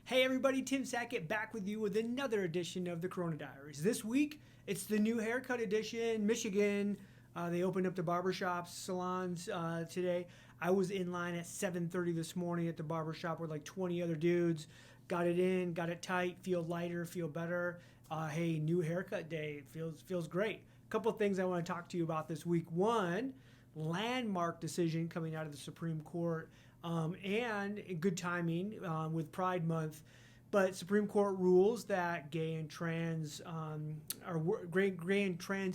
Hey everybody, Tim Sackett back with you with another edition of the Corona Diaries. This week, it's the new haircut edition, Michigan. They opened up the barbershops, salons today. I was in line at 7:30 this morning at the barbershop with like 20 other dudes. Got it in, got it tight, feel lighter, feel better. Hey, new haircut day, feels great. A couple of things I want to talk to you about this week. One, landmark decision coming out of the Supreme Court, and good timing with Pride Month. But Supreme Court rules that gay and trans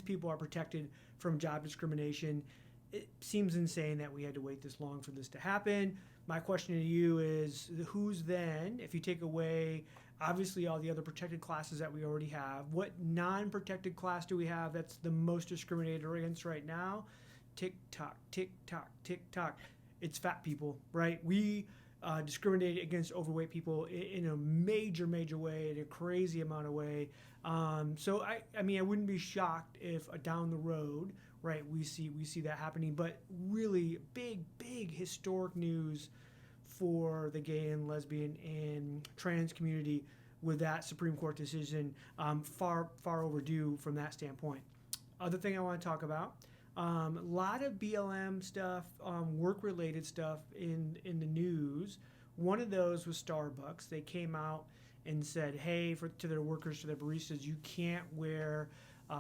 people are protected from job discrimination. It seems insane that we had to wait this long for this to happen. My question to you is, who's then, if you take away obviously all the other protected classes that we already have, what non-protected class do we have that's the most discriminated against right now? Tick tock, tick tock, tick tock. It's fat people, right? We discriminate against overweight people in a major way, in a crazy amount of way. So I mean, I wouldn't be shocked if down the road, right, we see that happening. But really, big historic news for the gay and lesbian and trans community with that Supreme Court decision. Far overdue from that standpoint. Other thing I want to talk about. A lot of BLM stuff, work-related stuff in the news. One of those was Starbucks. They came out and said, hey, to their workers, to their baristas, you can't wear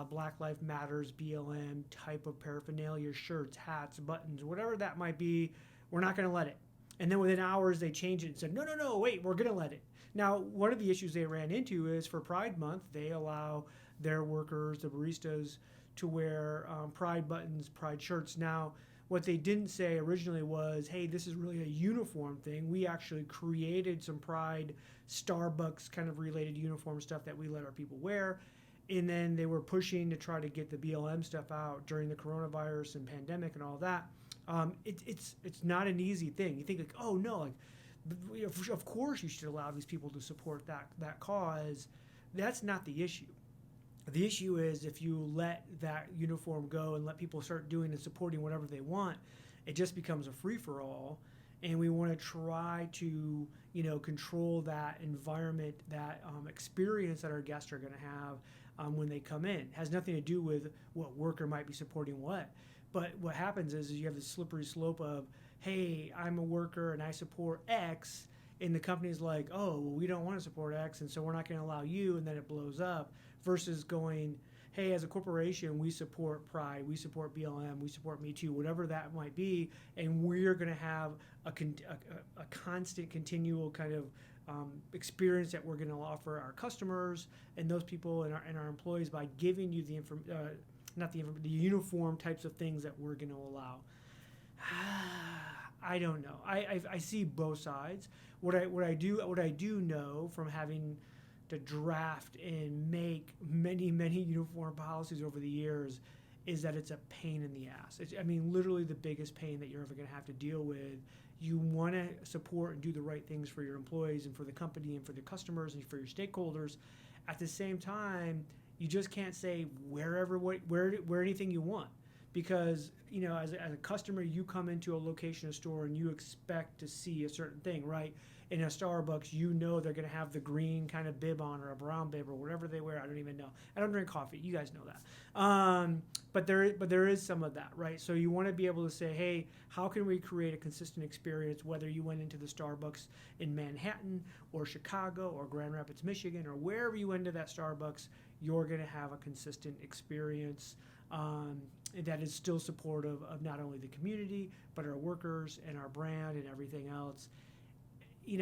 Black Lives Matters BLM type of paraphernalia, shirts, hats, buttons, whatever that might be. We're not going to let it. And then within hours, they changed it and said, no, wait, we're going to let it. Now, one of the issues they ran into is for Pride Month, they allow their workers, the baristas, to wear pride buttons, pride shirts. Now, what they didn't say originally was, hey, this is really a uniform thing. We actually created some pride Starbucks kind of related uniform stuff that we let our people wear. And then they were pushing to try to get the BLM stuff out during the coronavirus and pandemic and all that. It's not an easy thing. You think like, oh no, like, of course you should allow these people to support that cause. That's not the issue. The issue is if you let that uniform go and let people start doing and supporting whatever they want, it just becomes a free-for-all. And we want to try to, control that environment, that experience that our guests are going to have when they come in. It has nothing to do with what worker might be supporting what. But what happens is you have this slippery slope of, hey, I'm a worker and I support X, and the company's like, oh, well, we don't want to support X, and so we're not going to allow you, and then it blows up, versus going, hey, as a corporation, we support Pride, we support BLM, we support Me Too, whatever that might be, and we're going to have a constant, continual kind of experience that we're going to offer our customers and those people and our employees by giving you the uniform types of things that we're going to allow. I don't know. I see both sides. What I do know from having to draft and make many uniform policies over the years is that it's a pain in the ass. Literally the biggest pain that you're ever going to have to deal with. You want to support and do the right things for your employees and for the company and for the customers and for your stakeholders. At the same time, you just can't say wear anything you want. Because, as a customer, you come into a location, a store, and you expect to see a certain thing, right? In a Starbucks, they're going to have the green kind of bib on or a brown bib or whatever they wear. I don't even know. I don't drink coffee. You guys know that. But there is some of that, right? So you want to be able to say, hey, how can we create a consistent experience, whether you went into the Starbucks in Manhattan or Chicago or Grand Rapids, Michigan, or wherever you went to that Starbucks, you're going to have a consistent experience that is still supportive of not only the community, but our workers and our brand and everything else. You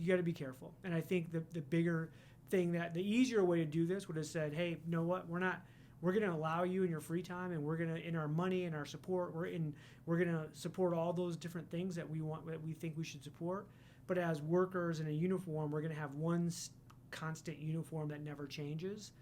got to be careful. And I think the bigger thing, that the easier way to do this would have said, hey, you know what, we're going to allow you in your free time, and we're going to, in our money and our support, we're going to support all those different things that we think we should support. But as workers in a uniform, we're going to have one constant uniform that never changes.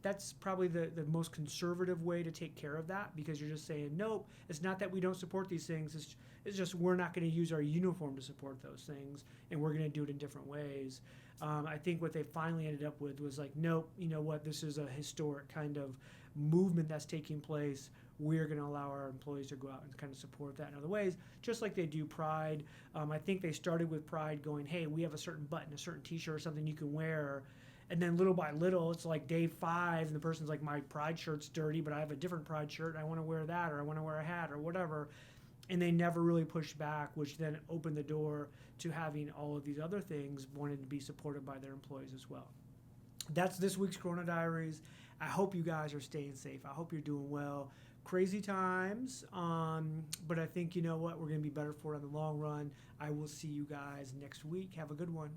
That's probably the most conservative way to take care of that, because you're just saying, nope, it's not that we don't support these things. It's just we're not going to use our uniform to support those things, and we're going to do it in different ways. I think what they finally ended up with was like, nope, you know what, this is a historic kind of movement that's taking place. we're going to allow our employees to go out and kind of support that in other ways, just like they do Pride. I think they started with Pride going, hey, we have a certain button, a certain t-shirt or something you can wear. And then little by little, it's like day 5, and the person's like, my Pride shirt's dirty, but I have a different Pride shirt, and I want to wear that, or I want to wear a hat, or whatever. And they never really pushed back, which then opened the door to having all of these other things wanted to be supported by their employees as well. That's this week's Corona Diaries. I hope you guys are staying safe. I hope you're doing well. Crazy times, but I think, you know what, we're going to be better for it in the long run. I will see you guys next week. Have a good one.